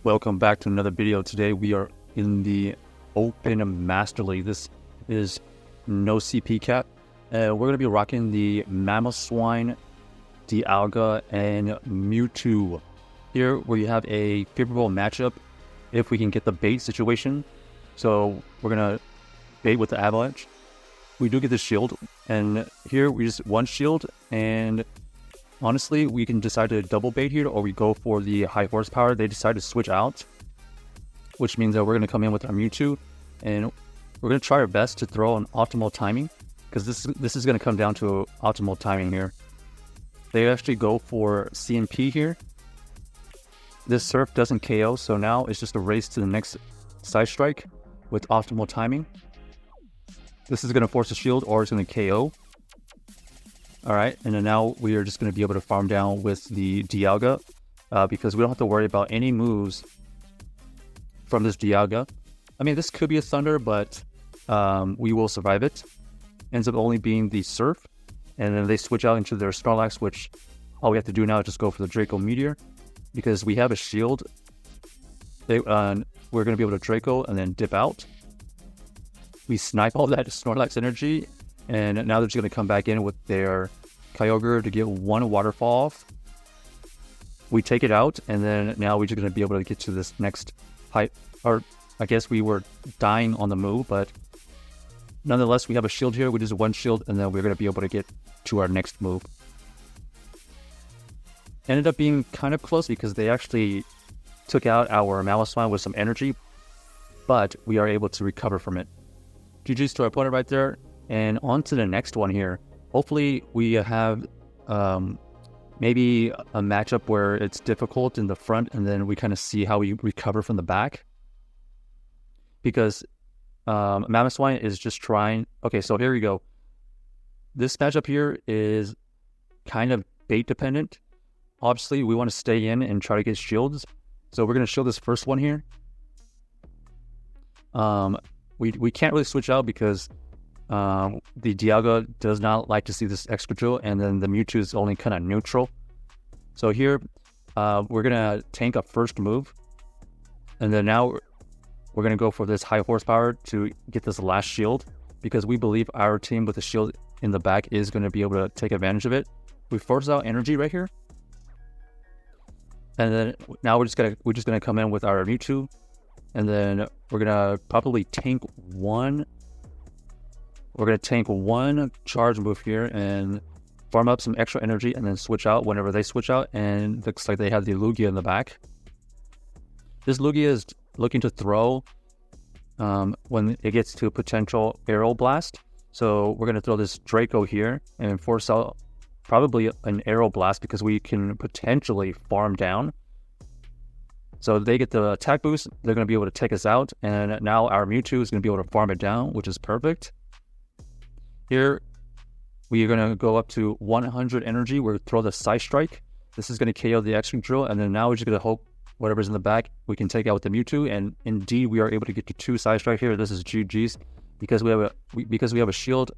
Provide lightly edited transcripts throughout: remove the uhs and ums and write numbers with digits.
Welcome back to another video. Today we are in the Open Master League. This is no CP cap. We're going to be rocking the Mamoswine Dialga and Mewtwo. Here we have a favorable matchup if we can get the bait situation. So we're going to bait with the Avalanche. We do get the shield, and here we just one shield, and honestly, we can decide to double bait here, or we go for the high horsepower. They decide to switch out, which means that we're going to come in with our Mewtwo, and we're going to try our best to throw an optimal timing, because this is going to come down to optimal timing here. They actually go for CMP here. This Surf doesn't KO, so now it's just a race to the next side strike with optimal timing. This is going to force a shield, or it's going to KO. Alright, and then now we are just going to be able to farm down with the Dialga, because we don't have to worry about any moves from this Dialga. I mean, this could be a Thunder, but we will survive it. Ends up only being the Surf, and then they switch out into their Snorlax, which all we have to do now is just go for the Draco Meteor, because we have a shield. We're going to be able to Draco and then dip out. We snipe all that Snorlax energy, and now they're just going to come back in with their Kyogre to get one waterfall off. We take it out, and then now we're just going to be able to get to this next height. Or I guess we were dying on the move, but nonetheless, we have a shield here. We just one shield, and then we're going to be able to get to our next move. Ended up being kind of close because they actually took out our Mamoswine with some energy, but we are able to recover from it. GG's to our opponent right there. And on to the next one here. Hopefully we have maybe a matchup where it's difficult in the front, and then we kind of see how we recover from the back. Because Mamoswine is just trying... Okay, so here we go. This matchup here is kind of bait dependent. Obviously, we want to stay in and try to get shields. So we're going to show this first one here. We can't really switch out because the Dialga does not like to see this extra drill, and then the Mewtwo is only kind of neutral. So here, we're going to tank a first move, and then now we're going to go for this high horsepower to get this last shield, because we believe our team with the shield in the back is going to be able to take advantage of it. We force out energy right here, and then now we're just gonna come in with our Mewtwo, and then we're gonna probably tank one. We're going to tank one charge move here and farm up some extra energy, and then switch out whenever they switch out, and looks like they have the Lugia in the back. This Lugia is looking to throw when it gets to a potential Aero Blast. So we're going to throw this Draco here and force out probably an Aero Blast, because we can potentially farm down. So they get the attack boost, they're going to be able to take us out, and now our Mewtwo is going to be able to farm it down, which is perfect. Here, we are going to go up to 100 energy. We're going to throw the Side Strike. This is going to KO the X-Ring Drill, and then now we're just going to hope whatever's in the back we can take out with the Mewtwo, and indeed we are able to get to 2 Side Strike here. This is GG's because we have a shield.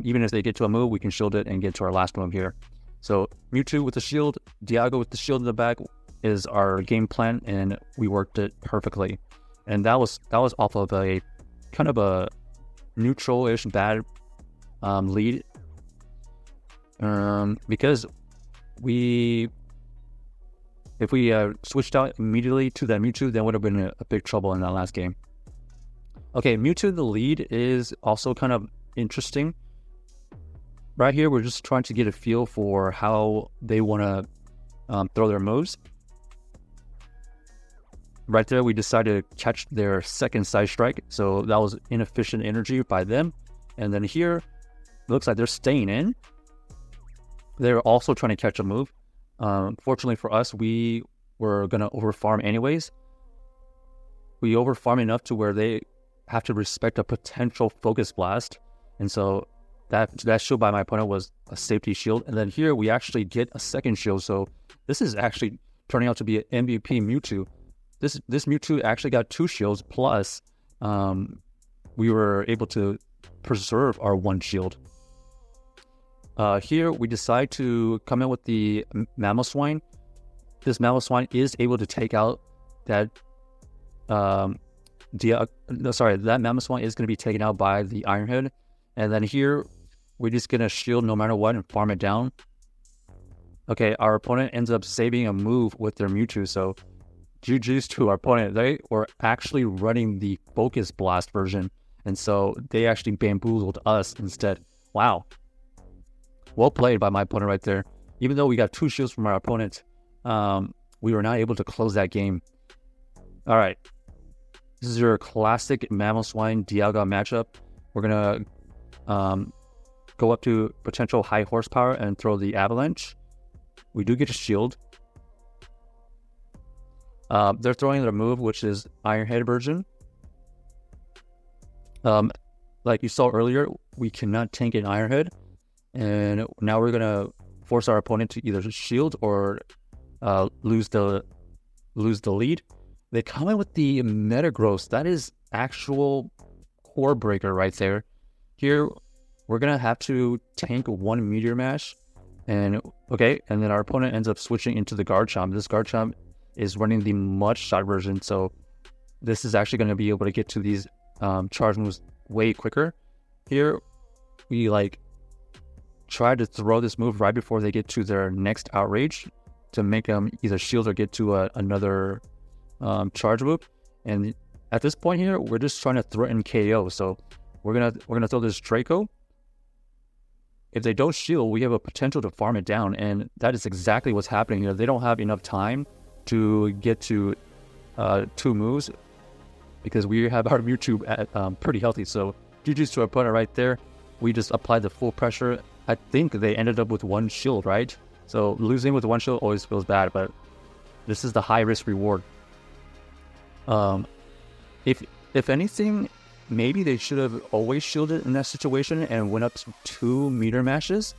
Even if they get to a move, we can shield it and get to our last move here. So Mewtwo with the shield, Dialga with the shield in the back is our game plan, and we worked it perfectly. And that was off of a kind of a neutral-ish bad lead, because if we switched out immediately to that Mewtwo, then would have been a big trouble in that last game. Okay, Mewtwo in the lead is also kind of interesting. Right here, we're just trying to get a feel for how they want to throw their moves. Right there, we decided to catch their second Side Strike, so that was inefficient energy by them. And then here, looks like they're staying in. They're also trying to catch a move. Fortunately for us, we were going to overfarm anyways. We overfarm enough to where they have to respect a potential Focus Blast. And so that shield by my opponent was a safety shield. And then here we actually get a second shield. So this is actually turning out to be an MVP Mewtwo. This Mewtwo actually got 2 shields, plus we were able to preserve our 1 shield. Here we decide to come in with the Mamoswine. This Mamoswine is able to take out that that Mamoswine is going to be taken out by the Iron Head. And then here, we're just going to shield no matter what and farm it down. Okay, our opponent ends up saving a move with their Mewtwo, so GG's to our opponent. They were actually running the Focus Blast version, and so they actually bamboozled us instead. Wow. Well played by my opponent right there. Even though we got 2 shields from our opponent, we were not able to close that game. All right. This is your classic Mamoswine Dialga matchup. We're going to go up to potential high horsepower and throw the Avalanche. We do get a shield. They're throwing their move, which is Iron Head version. Like you saw earlier, we cannot tank an Iron Head. And now we're going to force our opponent to either shield or lose the lead. They come in with the Metagross. That is actual core breaker right there. Here, we're going to have to tank 1 Meteor Mash. And then our opponent ends up switching into the Garchomp. This Garchomp is running the Mud Shot version, so this is actually going to be able to get to these charge moves way quicker. Here, we try to throw this move right before they get to their next Outrage to make them either shield or get to another charge move. And at this point here, we're just trying to threaten KO. So we're gonna throw this Draco. If they don't shield, we have a potential to farm it down, and that is exactly what's happening here. They don't have enough time to get to 2 moves because we have our Mewtwo at pretty healthy. So GG's to our opponent right there. We just applied the full pressure. I think they ended up with 1 shield, right? So losing with 1 shield always feels bad, but this is the high risk reward. If anything, maybe they should have always shielded in that situation and went up to 2 Meteor Mashes.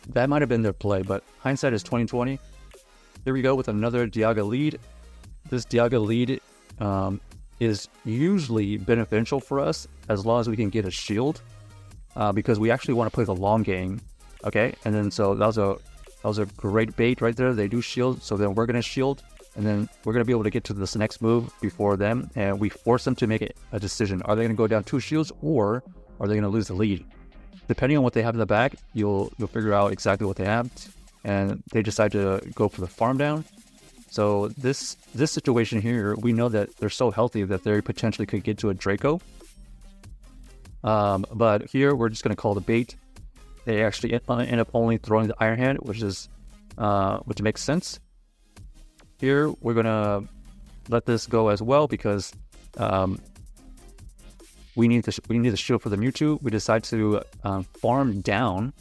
That might have been their play, but hindsight is 20/20. Here we go with another Dialga lead. This Dialga lead is usually beneficial for us as long as we can get a shield, because we actually want to play the long game. Okay, and then so that was a great bait right there. They do shield, so then we're gonna shield. And then we're going to be able to get to this next move before them. And we force them to make a decision. Are they going to go down 2 shields or are they going to lose the lead? Depending on what they have in the back, you'll figure out exactly what they have. And they decide to go for the farm down. So this situation here, we know that they're so healthy that they potentially could get to a Draco. But here we're just going to call the bait. They actually end up only throwing the Iron Hand, which makes sense. Here, we're going to let this go as well because we need the shield for the Mewtwo. We decide to farm down.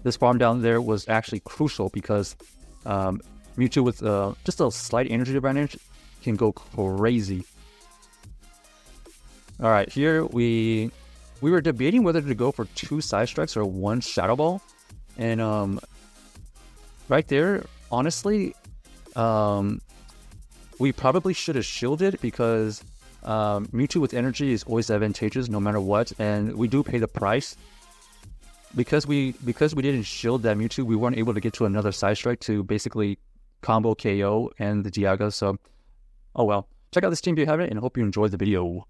This farm down there was actually crucial because Mewtwo with just a slight energy advantage can go crazy. All right, here we were debating whether to go for 2 Side Strikes or 1 Shadow Ball. And right there, honestly, we probably should have shielded because Mewtwo with energy is always advantageous no matter what, and we do pay the price. Because we didn't shield that Mewtwo, we weren't able to get to another Side Strike to basically combo KO and the Dialga. So, oh well. Check out this team if you haven't, and I hope you enjoyed the video.